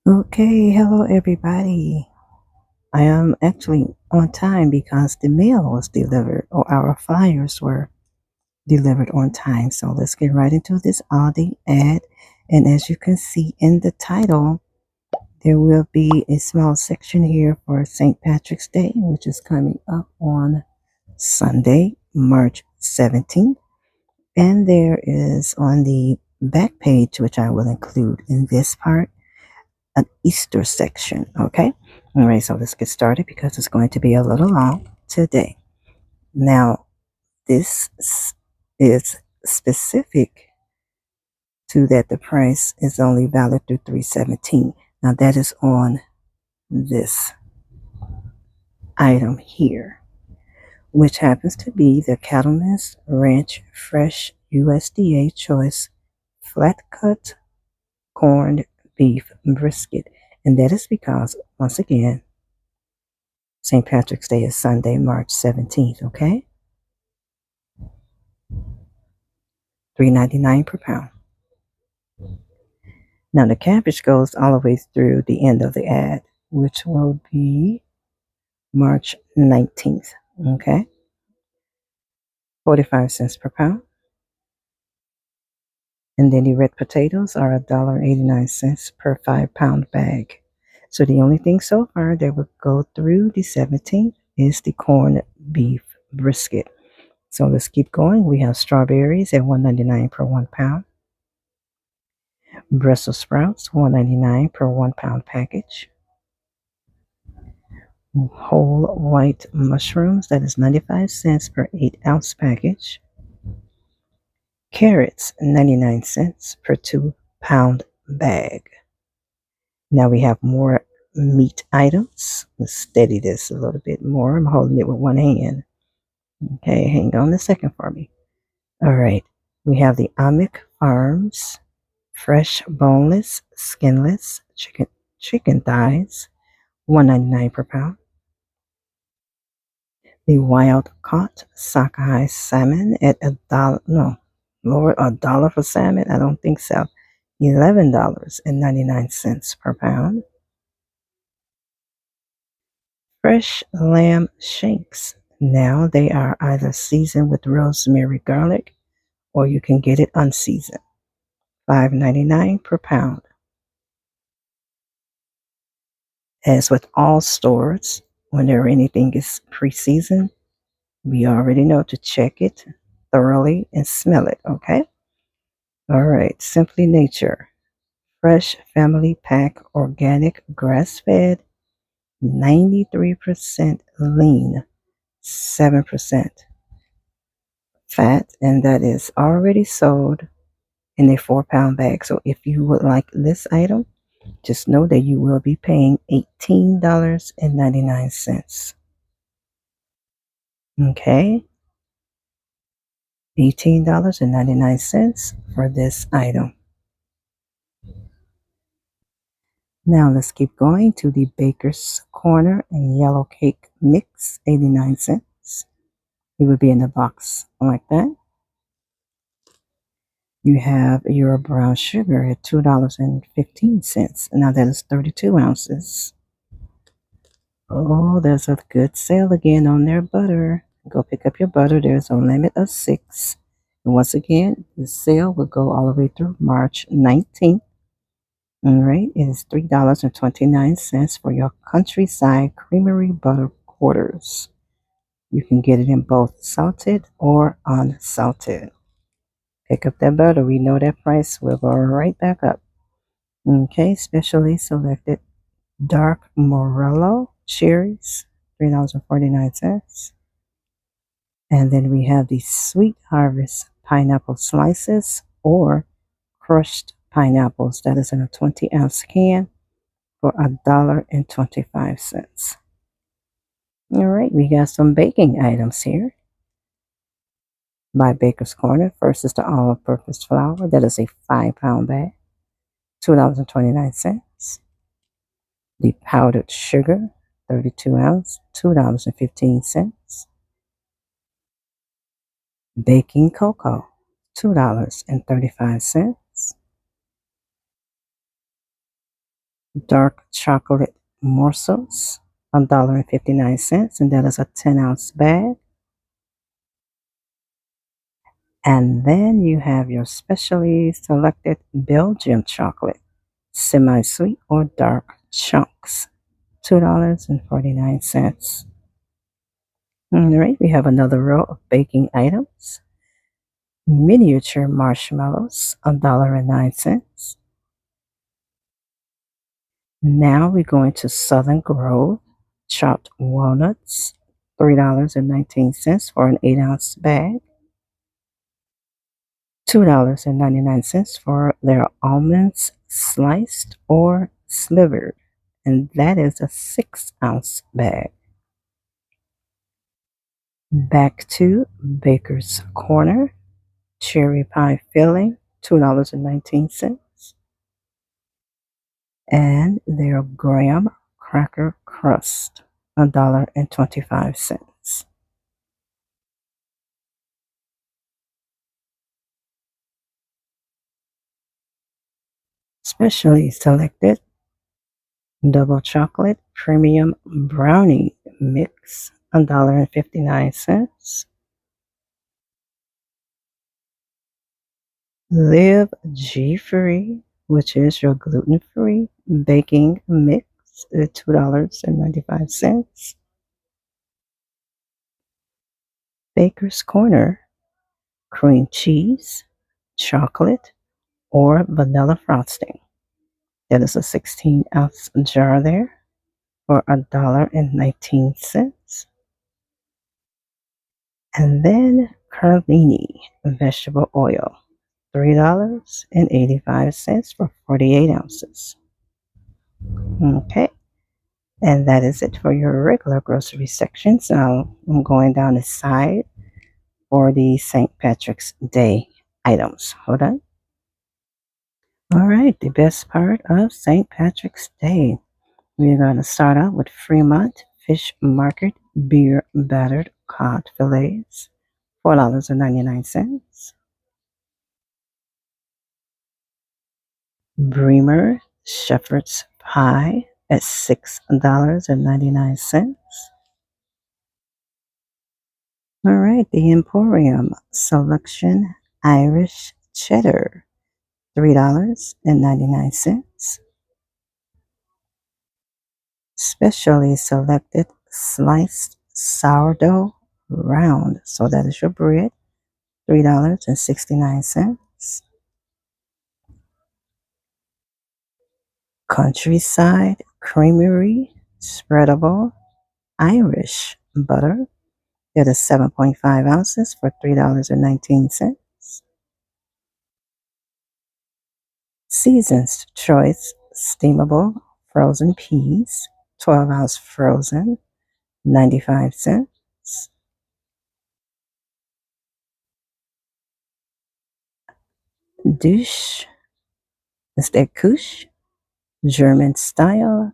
Okay, hello everybody. I am actually on time because the mail was delivered or our flyers were delivered on time. So let's get right into this Aldi ad. And as you can see in the title, there will be a small section here for St. Patrick's Day, which is coming up on Sunday, March 17th. And there is on the back page, which I will include in this part, an Easter section. Okay. All right. So let's get started because it's going to be a little long today. Now, this is specific to that the price is only valid through 3/17. Now, that is on this item here, which happens to be the Cattleman's Ranch Fresh USDA Choice Flat Cut Corned Beef Brisket. And that is because, once again, St. Patrick's Day is Sunday, March 17th, okay? $3.99 per pound. Now the cabbage goes all the way through the end of the ad, which will be March 19th, okay? 45 cents per pound. And then the red potatoes are $1.89 per 5-pound bag. So the only thing so far that will go through the 17th is the corned beef brisket. So let's keep going. We have strawberries at $1.99 per 1 pound. Brussels sprouts, $1.99 per 1 pound package. Whole white mushrooms, that is 95 cents per 8-ounce package. Carrots, 99 cents per 2-pound bag. Now we have more meat items. Let's steady this a little bit more. I'm holding it with one hand. Okay, hang on a second for me. All right, we have the Amic Farms fresh boneless, skinless chicken thighs, $1.99 per pound. The wild caught sockeye salmon at $1. No, Lord, $1 for salmon? I don't think so. $11.99 per pound. Fresh lamb shanks. Now they are either seasoned with rosemary garlic or you can get it unseasoned. $5.99 per pound. As with all stores, whenever anything is pre-seasoned, we already know to check it thoroughly and smell it, okay? All right, Simply Nature. Fresh family pack organic grass-fed, 93% lean, 7% fat, and that is already sold in a 4-pound bag. So if you would like this item, just know that you will be paying $18.99. Okay, $18.99 for this item. Now let's keep going to the Baker's Corner and Yellow Cake Mix, 89 cents. It would be in the box like that. You have your brown sugar at $2.15. Now that is 32 ounces. Oh, there's a good sale again on their butter. Go pick up your butter. There's a limit of 6. And once again, the sale will go all the way through March 19th. All right, it is $3.29 for your Countryside Creamery Butter Quarters. You can get it in both salted or unsalted. Pick up that butter. We know that price will go right back up. Okay, specially selected dark Morello cherries, $3.49. And then we have the Sweet Harvest pineapple slices or crushed pineapples. That is in a 20-ounce can for $1.25. All right, we got some baking items here by Baker's Corner. First is the all-purpose flour. That is a 5-pound bag, $2.29. The powdered sugar, 32 ounce, $2.15. Baking cocoa, $2.35. dark chocolate morsels, $1.59, and that is a 10-ounce bag. And then you have your specially selected Belgian chocolate, semi-sweet or dark chunks, $2.49. All right, we have another row of baking items. Miniature marshmallows, $1.09. Now we're going to Southern Grove chopped walnuts, $3.19 for an 8-ounce bag. $2.99 for their almonds sliced or slivered, and that is a 6-ounce bag. Back to Baker's Corner cherry pie filling, $2.19, and their graham cracker crust, $1.25. Specially selected double chocolate premium brownie mix, $1.59. Live G Free, which is your gluten free baking mix, $2.95. Baker's Corner cream cheese, chocolate, or vanilla frosting. That is a 16-ounce jar there for $1.19. And then Carlini vegetable oil, $3.85 for 48 ounces. Okay, and that is it for your regular grocery section. So I'm going down the side for the St. Patrick's Day items. Hold on. All right, the best part of St. Patrick's Day. We're going to start out with Fremont Fish Market beer battered cod fillets, $4.99. Bremer Shepherd's Pie at $6.99. All right, the Emporium Selection Irish Cheddar, $3.99. Specially selected sliced sourdough round. So that is your bread, $3.69. Countryside Creamery spreadable Irish butter. That is 7.5 ounces for $3.19. Season's Choice steamable frozen peas, 12-ounce frozen, 95 cents. Dish, is that Kush? German style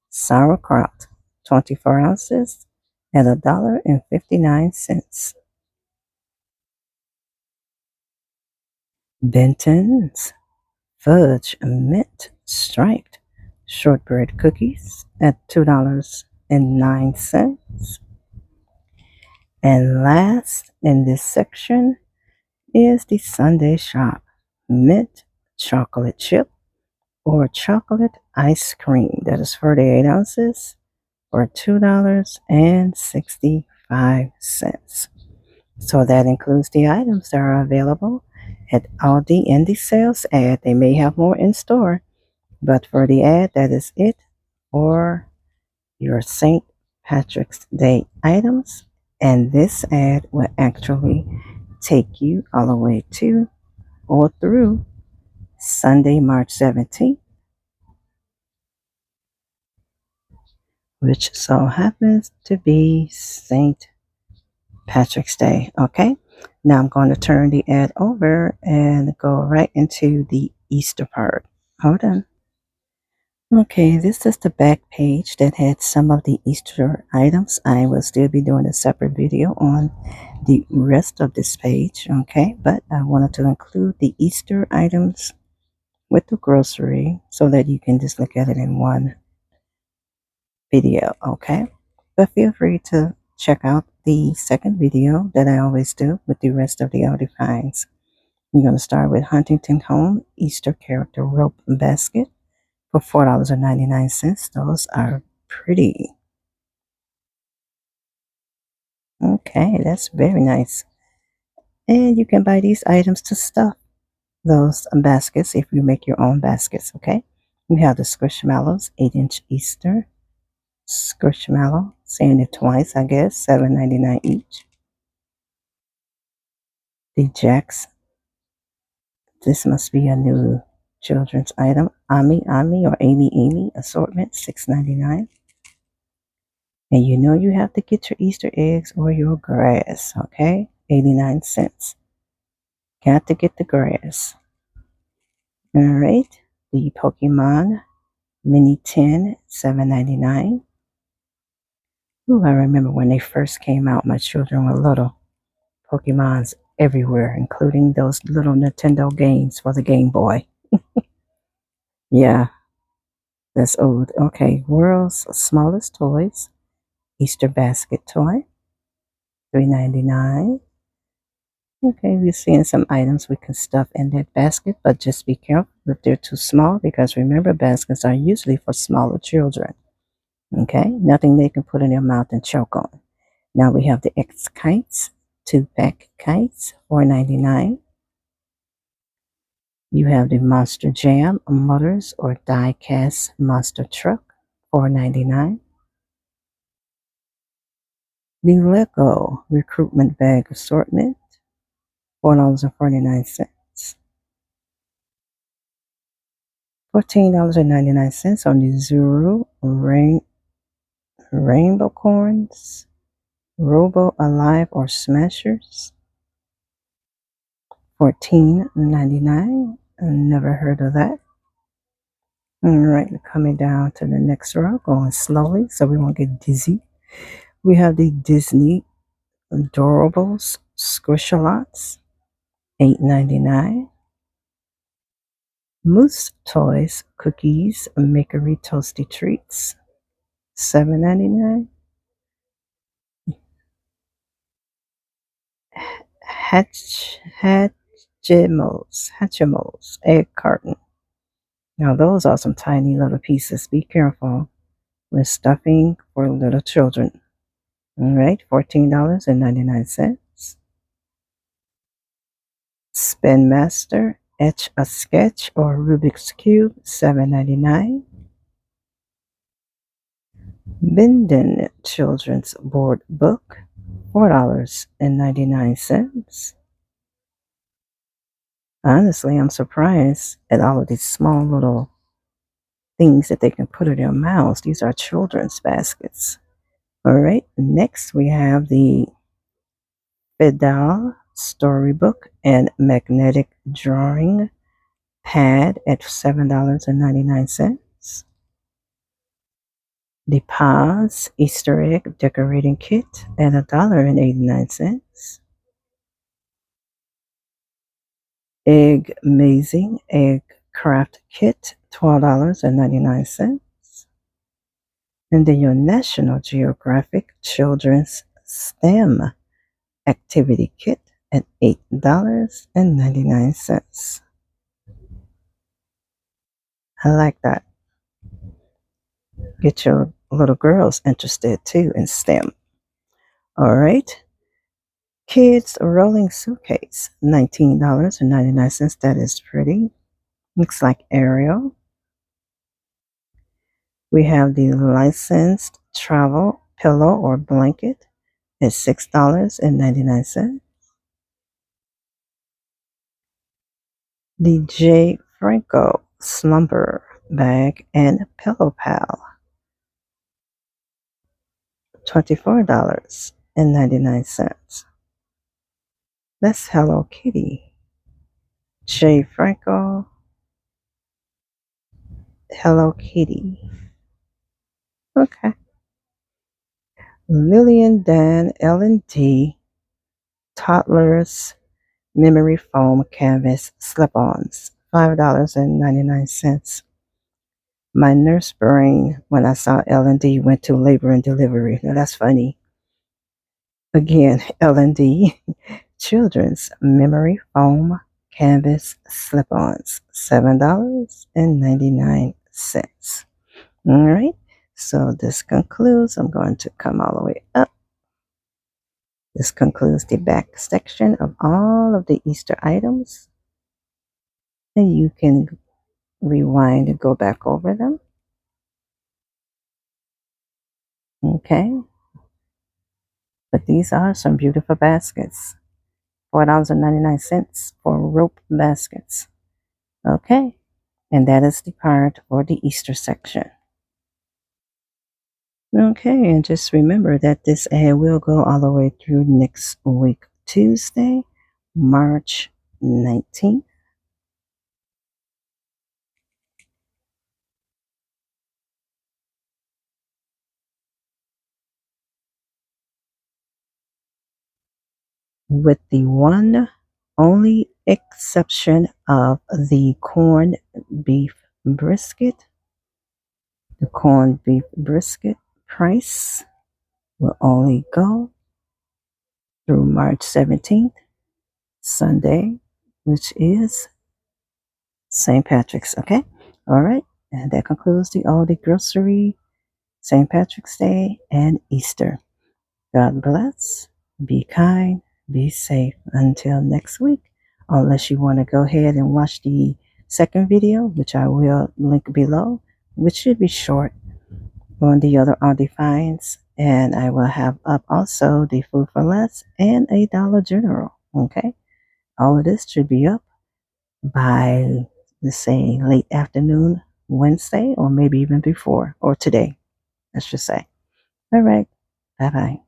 sauerkraut, 24 ounces at $1.59. Benton's Fudge Mint Striped Shortbread Cookies at $2.09. And last in this section is the Sunday Shop Mint Chocolate Chip or Chocolate Ice Cream. That is 48 ounces for $2.65. So that includes the items that are available at Aldi in the sales ad. They may have more in store, but for the ad, that is it for your St. Patrick's Day items. And this ad will actually take you all the way to or through Sunday, March 17th, which so happens to be St. Patrick's Day. Okay, now I'm going to turn the ad over and go right into the Easter part. Hold on. Okay, this is the back page that had some of the Easter items. I will still be doing a separate video on the rest of this page, okay? But I wanted to include the Easter items with the grocery so that you can just look at it in one video, okay? But feel free to check out the second video that I always do with the rest of the Aldi finds. I'm going to start with Huntington Home Easter Character Rope Basket for $4.99. Those are pretty. Okay, that's very nice. And you can buy these items to stuff those baskets if you make your own baskets, okay? We have the Squishmallows 8-inch Easter Squishmallow, saying it twice, I guess, $7.99 each. The Jacks, this must be a new children's item. Ami or Amy assortment, $6.99. And you know you have to get your Easter eggs or your grass, okay? 89 cents. Got to get the grass. All right. The Pokemon Mini 10, $7.99. Ooh, I remember when they first came out, my children were little. Pokemons everywhere, including those little Nintendo games for the Game Boy. Yeah, that's old. Okay, World's Smallest Toys. Easter Basket Toy, $3.99. Okay, we're seeing some items we can stuff in that basket, but just be careful if they're too small, because remember, baskets are usually for smaller children. Okay, nothing they can put in their mouth and choke on. Now we have the X Kites, 2-pack kites, $4.99. You have the Monster Jam Motors or Die Cast Monster Truck, $4.99. The Lego Recruitment Bag Assortment, $4.49. $14.99 on the Zuru Rainbow Corns, Robo Alive or Smashers, $14.99. Never heard of that. All right, coming down to the next row, going slowly so we won't get dizzy. We have the Disney Adorables Squishalots, $8.99. Moose Toys Cookies Makery Toasty Treats, $7.99. Hatchimals Egg Carton. Now those are some tiny little pieces. Be careful with stuffing for little children. All right, $14.99. Spin Master Etch a Sketch or Rubik's Cube, $7.99. Binden Children's Board Book, $4.99. Honestly, I'm surprised at all of these small little things that they can put in their mouths. These are children's baskets. All right, next we have the Fidel Storybook and Magnetic Drawing Pad at $7.99. The Paz Easter Egg Decorating Kit at $1.89. Egg Amazing Egg Craft Kit, $12.99. And then your National Geographic Children's STEM Activity Kit at $8.99. I like that. Get your little girls interested too in STEM. All right. Kids Rolling Suitcase, $19.99. That is pretty. Looks like Ariel. We have the Licensed Travel Pillow or Blanket at $6.99. The J. Franco Slumber Bag and Pillow Pal, $24.99. That's Hello Kitty. J. Franco Hello Kitty. Okay. Lillian Dan L&D Toddlers Memory Foam Canvas Slip-Ons $5.99. My nurse brain, when I saw L&D, went to labor and delivery. Now that's funny. Again, L&D, children's memory foam canvas slip-ons, $7.99. All right, so this concludes. I'm going to come all the way up. This concludes the back section of all of the Easter items. And you can rewind and go back over them. Okay. But these are some beautiful baskets. $4.99 for rope baskets. Okay. And that is the part for the Easter section. Okay, and just remember that this ad will go all the way through next week, Tuesday, March 19th. With the one only exception of the corned beef brisket. The corned beef brisket price will only go through March 17th, Sunday, which is St. Patrick's. Okay? All right. And that concludes the Aldi grocery, St. Patrick's Day, and Easter. God bless. Be kind. Be safe. Until next week. Unless you want to go ahead and watch the second video, which I will link below, which should be short, on the other Aldi finds. And I will have up also the Food for Less and a Dollar General. Okay? All of this should be up by, let's say, late afternoon Wednesday, or maybe even before, or today, let's just say. All right. Bye-bye.